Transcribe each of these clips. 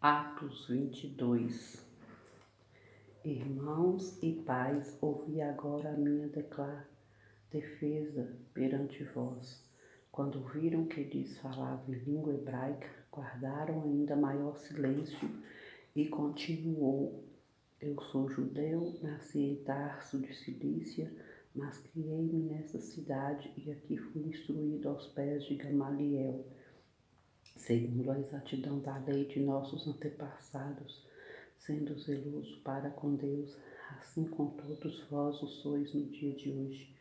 Atos 22. Irmãos e pais, ouvi agora a minha defesa perante vós. Quando viram que lhes falava em língua hebraica, guardaram ainda maior silêncio e continuou. Eu sou judeu, nasci em Tarso de Cilícia, mas criei-me nesta cidade e aqui fui instruído aos pés de Gamaliel, segundo a exatidão da lei de nossos antepassados, sendo zeloso para com Deus, assim como todos vós o sois no dia de hoje.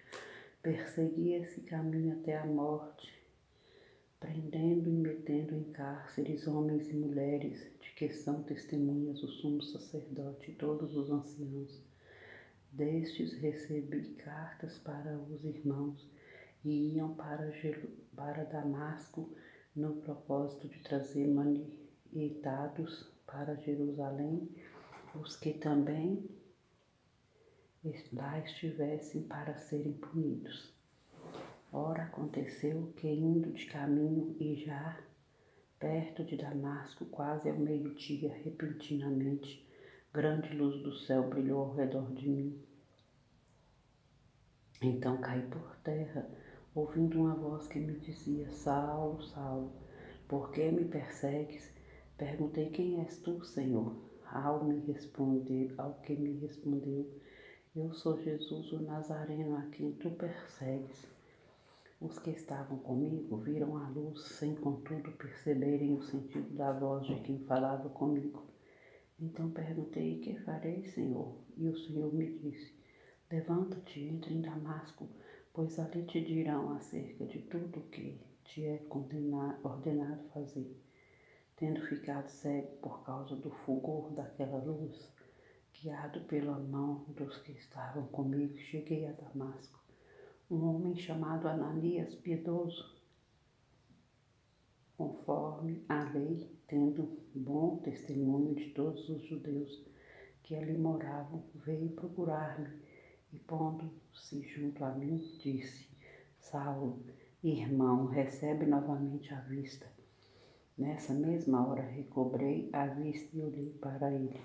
Persegui esse caminho até a morte, prendendo e metendo em cárceres homens e mulheres, de que são testemunhas o sumo sacerdote e todos os anciãos. Destes recebi cartas para os irmãos, e iam para Damasco, no propósito de trazer manietados para Jerusalém os que também lá estivessem para serem punidos. Ora, aconteceu que, indo de caminho e já perto de Damasco, quase ao meio-dia, repentinamente, grande luz do céu brilhou ao redor de mim. Então caí por terra, ouvindo uma voz que me dizia: Saulo, Saulo, por que me persegues? Perguntei: quem és tu, Senhor? Ao que me respondeu: eu sou Jesus, o Nazareno, a quem tu persegues. Os que estavam comigo viram a luz, sem contudo perceberem o sentido da voz de quem falava comigo. Então perguntei: que farei, Senhor? E o Senhor me disse: levanta-te, entra em Damasco, pois ali te dirão acerca de tudo o que te é ordenado fazer. Tendo ficado cego por causa do fulgor daquela luz, guiado pela mão dos que estavam comigo, cheguei a Damasco. Um homem chamado Ananias, piedoso, conforme a lei, tendo bom testemunho de todos os judeus que ali moravam, veio procurar-me e, pondo-se junto a mim, disse: Saulo, irmão, recebe novamente a vista. Nessa mesma hora recobrei a vista e olhei para ele.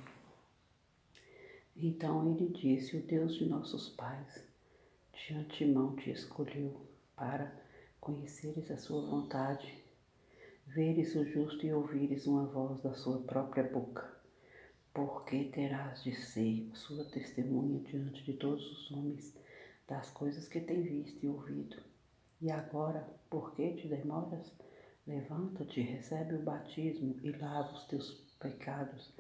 Então ele disse: o Deus de nossos pais de antemão te escolheu para conheceres a sua vontade, veres o justo e ouvires uma voz da sua própria boca, porque terás de ser sua testemunha diante de todos os homens das coisas que tem visto e ouvido. E agora, por que te demoras? Levanta-te, recebe o batismo e lava os teus pecados,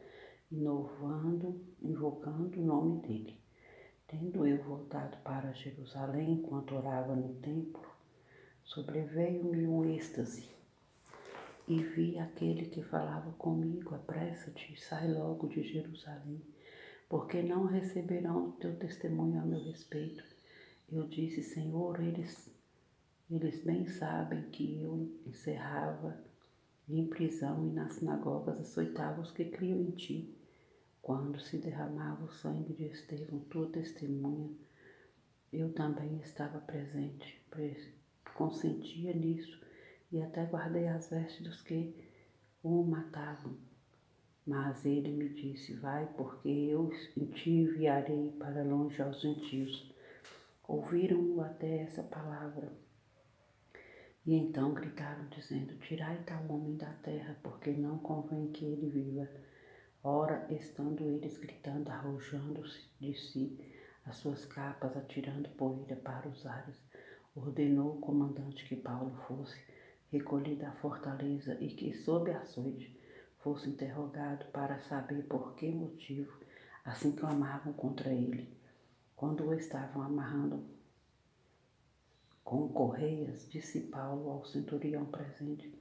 invocando o nome dele. Tendo eu voltado para Jerusalém, enquanto orava no templo, sobreveio-me um êxtase, e vi aquele que falava comigo: apressa-te e sai logo de Jerusalém, porque não receberão o teu testemunho a meu respeito. Eu disse: Senhor, eles bem sabem que eu encerrava em prisão e nas sinagogas açoitava os que criam em ti. Quando se derramava o sangue de Estevão, tua testemunha, eu também estava presente, consentia nisso e até guardei as vestes dos que o matavam. Mas ele me disse: vai, porque eu te enviarei para longe aos gentios. Ouviram-o até essa palavra e então gritaram, dizendo: tirai tal homem da terra, porque não convém que ele viva. Ora, estando eles gritando, arrojando-se de si as suas capas, atirando poeira para os ares, ordenou o comandante que Paulo fosse recolhido à fortaleza e que, sob açoite, fosse interrogado para saber por que motivo assim clamavam contra ele. Quando o estavam amarrando com correias, disse Paulo ao centurião presente: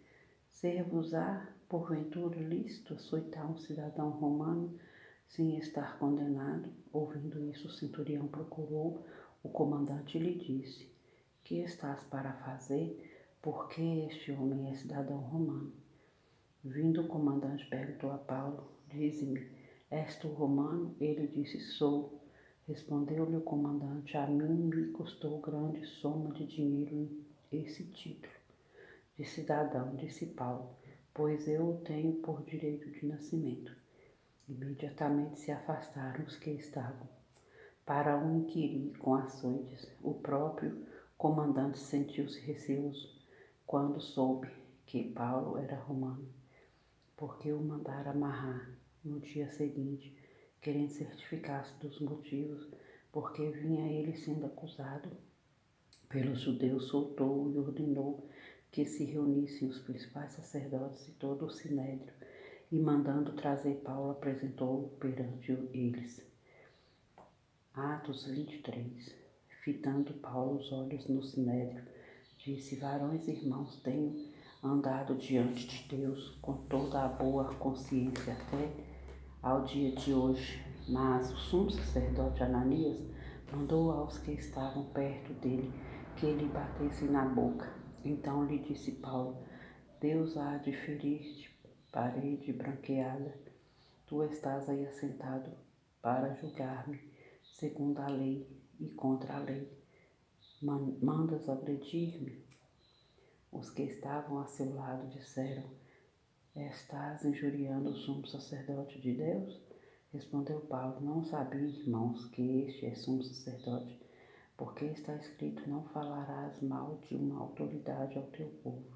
ser-vos-á, porventura, lícito açoitar um cidadão romano sem estar condenado? Ouvindo isso, o centurião procurou o comandante e lhe disse: que estás para fazer? Porque este homem é cidadão romano. Vindo o comandante, perguntou a Paulo: dize-me, és tu romano? Ele disse: sou. Respondeu-lhe o comandante: a mim me custou grande soma de dinheiro esse título de cidadão, disse Paulo. pois eu o tenho por direito de nascimento. Imediatamente se afastaram os que estavam, para o inquirir com açoites. O próprio comandante sentiu-se receoso quando soube que Paulo era romano, porque o mandara amarrar no dia seguinte, querendo certificar-se dos motivos porque vinha ele sendo acusado pelos judeus. Soltou-o e ordenou que se reunissem os principais sacerdotes e todo o sinédrio, e mandando trazer Paulo, apresentou-o perante eles. Atos 23. Fitando Paulo os olhos no sinédrio, disse: varões e irmãos, tenho andado diante de Deus com toda a boa consciência até ao dia de hoje. Mas o sumo sacerdote Ananias mandou aos que estavam perto dele que lhe batessem na boca. Então lhe disse Paulo: Deus há de ferir-te, parede branqueada. Tu estás aí assentado para julgar-me segundo a lei e contra a lei. Mandas agredir-me? Os que estavam a seu lado disseram: estás injuriando o sumo sacerdote de Deus? Respondeu Paulo: não sabia, irmãos, que este é sumo sacerdote, porque está escrito: não falarás mal de uma autoridade ao teu povo.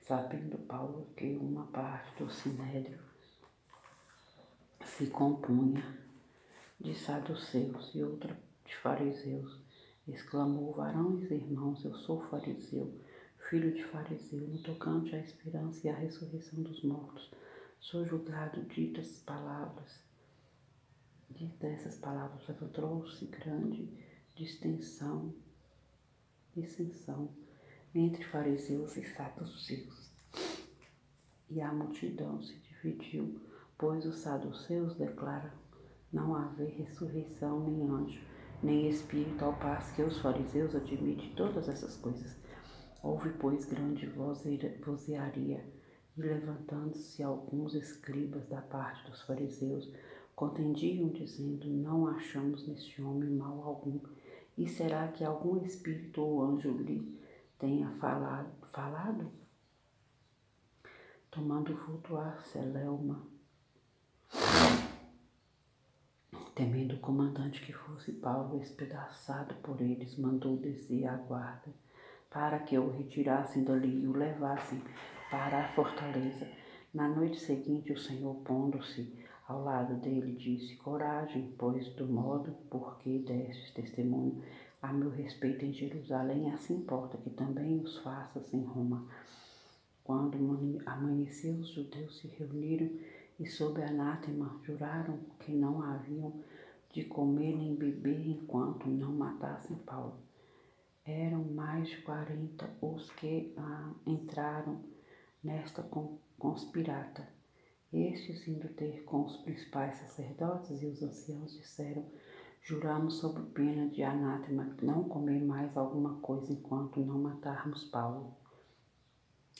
Sabendo Paulo que uma parte do sinédrio se compunha de saduceus e outra de fariseus, exclamou: varões e irmãos, eu sou fariseu, filho de fariseu. No tocante à esperança e à ressurreição dos mortos, sou julgado. Dita essas palavras, levantou-se grande dissensão entre fariseus e saduceus, e a multidão se dividiu, pois os saduceus declaram não haver ressurreição, nem anjo, nem espírito, ao passo que os fariseus admitem todas essas coisas. Houve, pois, grande vozearia, e levantando-se alguns escribas da parte dos fariseus, contendiam, dizendo: não achamos neste homem mal algum. E será que algum espírito ou anjo lhe tenha falado? Tomando vulto a celeuma, temendo o comandante que fosse Paulo espedaçado por eles, mandou descer a guarda, para que o retirassem dali e o levassem para a fortaleza. Na noite seguinte, o Senhor, pondo-se ao lado dele, disse: coragem, pois do modo por que destes testemunho a meu respeito em Jerusalém, assim importa que também os faças em Roma. Quando amanheceu, os judeus se reuniram e, sob anátema, juraram que não haviam de comer nem beber enquanto não matassem Paulo. Eram mais de 40 os que entraram nesta conspirata. Estes, indo ter com os principais sacerdotes e os anciãos, disseram: juramos sob pena de anátema não comer mais alguma coisa enquanto não matarmos Paulo.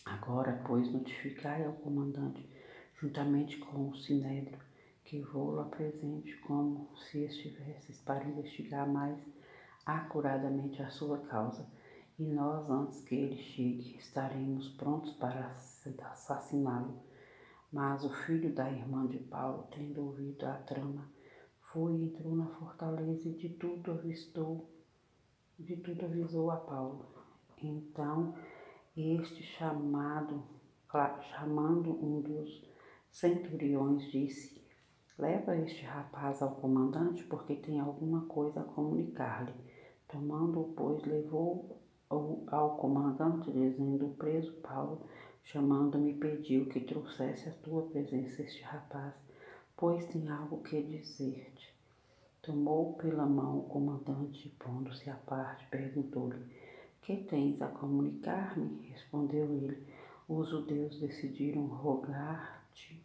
Agora, pois, notificai ao comandante, juntamente com o sinédrio, que vou-lo apresente como se estivesses para investigar mais acuradamente a sua causa, e nós, antes que ele chegue, estaremos prontos para assassiná-lo. Mas o filho da irmã de Paulo, tendo ouvido a trama, foi e entrou na fortaleza e de tudo avisou a Paulo. Então este, chamando um dos centuriões, disse: leva este rapaz ao comandante, porque tem alguma coisa a comunicar-lhe. Tomando-o, pois, levou-o ao comandante, dizendo: o preso Paulo, chamando-me, pediu que trouxesse à tua presença este rapaz, pois tem algo que dizer-te. Tomou pela mão o comandante e, pondo-se à parte, perguntou-lhe: que tens a comunicar-me? Respondeu ele: os judeus decidiram rogar-te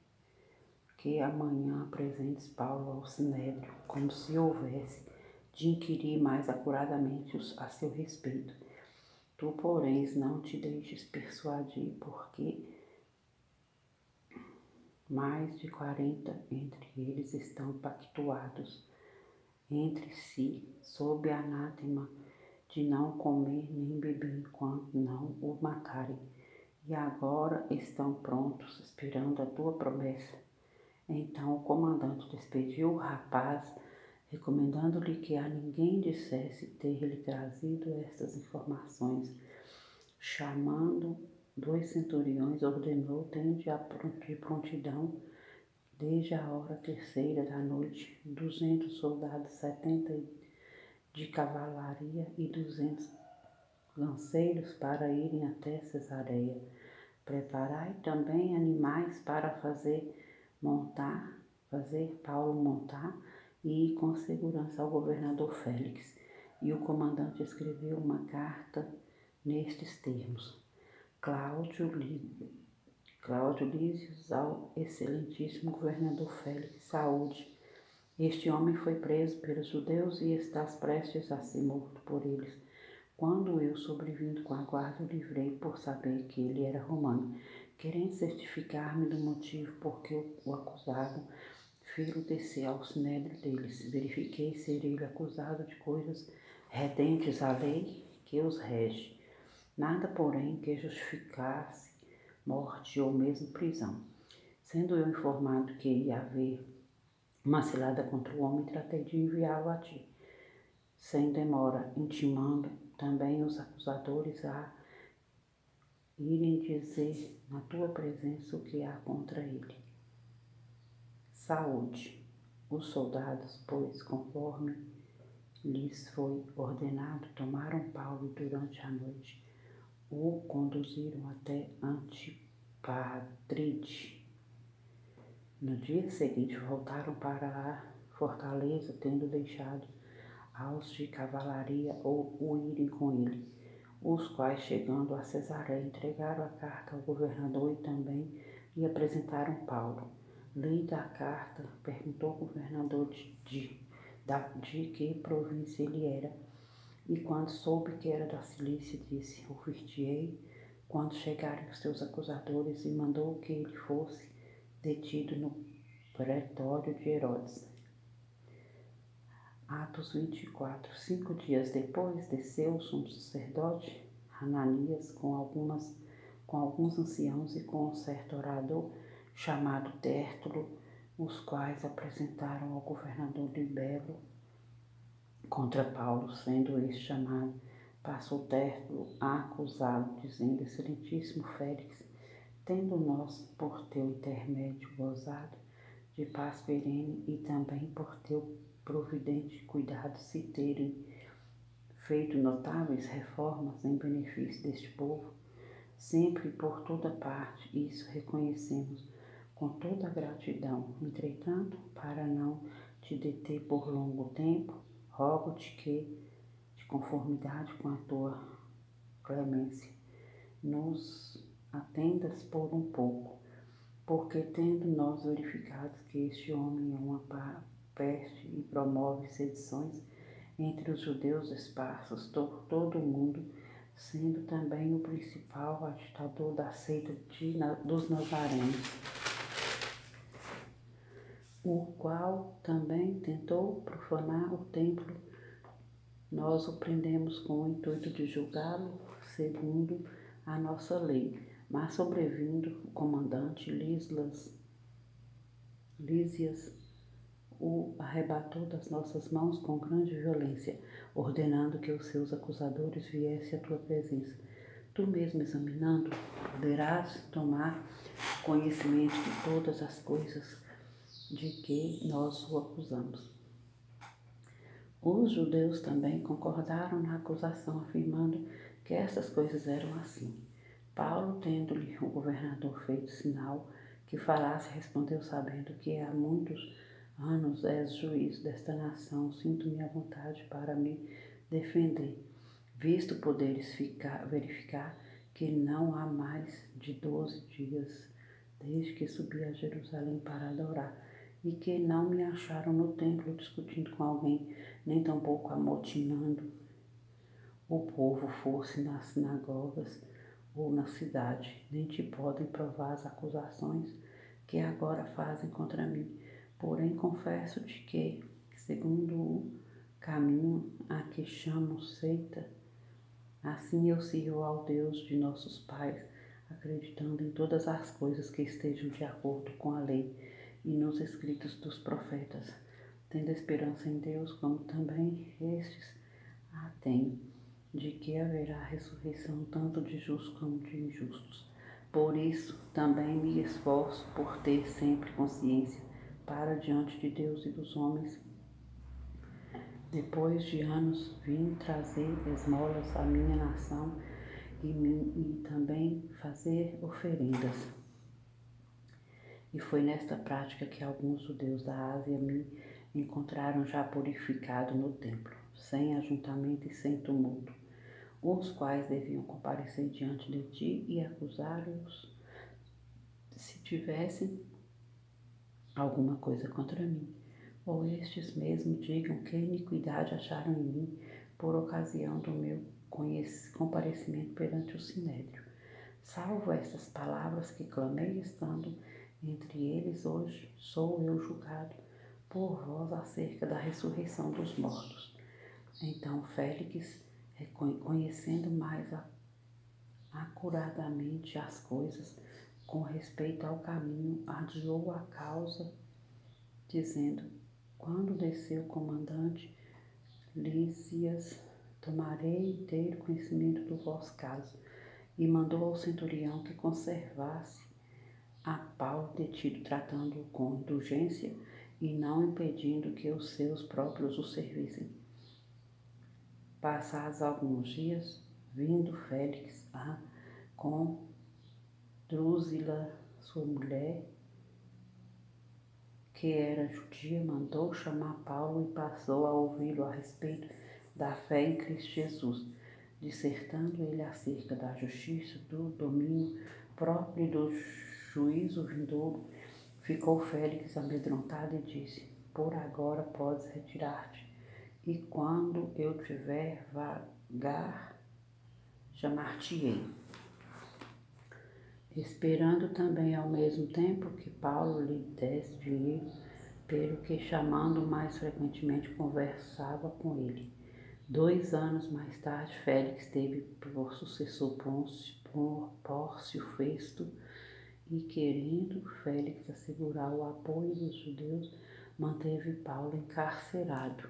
que amanhã apresentes Paulo ao sinédrio, como se houvesse de inquirir mais acuradamente a seu respeito. Tu, porém, não te deixes persuadir, porque mais de 40 entre eles estão pactuados entre si, sob anátema de não comer nem beber enquanto não o matarem. e agora estão prontos, esperando a tua promessa. Então o comandante despediu o rapaz, recomendando-lhe que a ninguém dissesse ter-lhe trazido estas informações. Chamando 2 centuriões, ordenou, tendo de prontidão, desde a hora terceira da noite, 200 soldados, 70 de cavalaria e 200 lanceiros para irem até Cesareia. Preparai também animais para fazer Paulo montar e ir com segurança ao governador Félix. E o comandante escreveu uma carta nestes termos: Cláudio Lísios ao excelentíssimo governador Félix, saúde. Este homem foi preso pelos judeus e estás prestes a ser morto por eles. Quando eu, sobrevindo com a guarda, o livrei por saber que ele era romano, querendo certificar-me do motivo por que o acusavam, fê-lo descer ao sinédrio deles. Verifiquei ser ele acusado de coisas redentes à lei que os rege. Nada, porém, que justificasse morte ou mesmo prisão. Sendo eu informado que ia haver uma cilada contra o homem, tratei de enviá-lo a ti, sem demora, intimando também os acusadores a irem dizer na tua presença o que há contra ele. Saúde. Os soldados, pois, conforme lhes foi ordenado, tomaram Paulo e durante a noite o conduziram até Antipatride. No dia seguinte voltaram para a fortaleza, tendo deixado aos de cavalaria ou o irem com ele, os quais, chegando a Cesareia, entregaram a carta ao governador e também lhe apresentaram Paulo. Lida a carta, perguntou ao governador de que província ele era, e quando soube que era da Cilícia, disse: ouvir-te-ei quando chegarem os teus acusadores, e mandou que ele fosse detido no pretório de Herodes. Atos 24. 5 dias depois, desceu o sumo sacerdote Ananias com alguns anciãos e com um certo orador chamado Tértulo, os quais apresentaram ao governador Libelo contra Paulo. Sendo este chamado, passou Tértulo a acusá-lo, dizendo: excelentíssimo Félix, tendo nós por teu intermédio gozado de paz perene, e também por teu providente cuidado se terem feito notáveis reformas em benefício deste povo, sempre e por toda parte, isso reconhecemos com toda a gratidão. Entretanto, para não te deter por longo tempo, rogo-te que, de conformidade com a tua clemência, nos atendas por um pouco, porque tendo nós verificado que este homem é uma peste e promove sedições entre os judeus esparsos por todo o mundo, sendo também o principal agitador da seita dos nazarenos, o qual também tentou profanar o templo. Nós o prendemos com o intuito de julgá-lo segundo a nossa lei, mas sobrevindo o comandante Lísias o arrebatou das nossas mãos com grande violência, ordenando que os seus acusadores viessem à tua presença. Tu mesmo, examinando, poderás tomar conhecimento de todas as coisas de que nós o acusamos. Os judeus também concordaram na acusação, afirmando que estas coisas eram assim. Paulo, tendo-lhe o governador feito sinal que falasse, respondeu: sabendo que há muitos anos és juiz desta nação, sinto-me à vontade para me defender, visto poderes verificar que não há mais de 12 dias desde que subi a Jerusalém para adorar, e que não me acharam no templo discutindo com alguém, nem tampouco amotinando o povo, fosse nas sinagogas ou na cidade, nem te podem provar as acusações que agora fazem contra mim. Porém, confesso-te que, segundo o caminho a que chamo seita, assim eu sirvo ao Deus de nossos pais, acreditando em todas as coisas que estejam de acordo com a lei e nos escritos dos profetas, tendo esperança em Deus, como também estes a têm, de que haverá ressurreição tanto de justos como de injustos. Por isso também me esforço por ter sempre consciência para diante de Deus e dos homens. Depois de anos vim trazer esmolas à minha nação e também fazer oferendas. E foi nesta prática que alguns judeus da Ásia me encontraram já purificado no templo, sem ajuntamento e sem tumulto, os quais deviam comparecer diante de ti e acusar-os se tivessem alguma coisa contra mim. Ou estes mesmo digam que iniquidade acharam em mim por ocasião do meu comparecimento perante o sinédrio. Salvo estas palavras que clamei estando entre eles, hoje sou eu julgado por vós acerca da ressurreição dos mortos. Então Félix, conhecendo mais acuradamente as coisas com respeito ao caminho, adiou a causa, dizendo: quando desceu o comandante Lísias, tomarei inteiro conhecimento do vosso caso. E mandou ao centurião que conservasse a Paulo detido, tratando-o com indulgência e não impedindo que os seus próprios o servissem. Passados alguns dias, vindo Félix com Drusila, sua mulher, que era judia, mandou chamar Paulo e passou a ouvi-lo a respeito da fé em Cristo Jesus, dissertando ele acerca da justiça, do domínio próprio e do juízo vindouro. Ficou Félix amedrontado e disse: por agora podes retirar-te, e quando eu tiver vagar, chamar-te-ei. Esperando também ao mesmo tempo que Paulo lhe desse dinheiro, pelo que chamando mais frequentemente conversava com ele. 2 anos mais tarde, Félix teve por sucessor Pórcio Festo, e querendo Félix assegurar o apoio dos judeus, manteve Paulo encarcerado.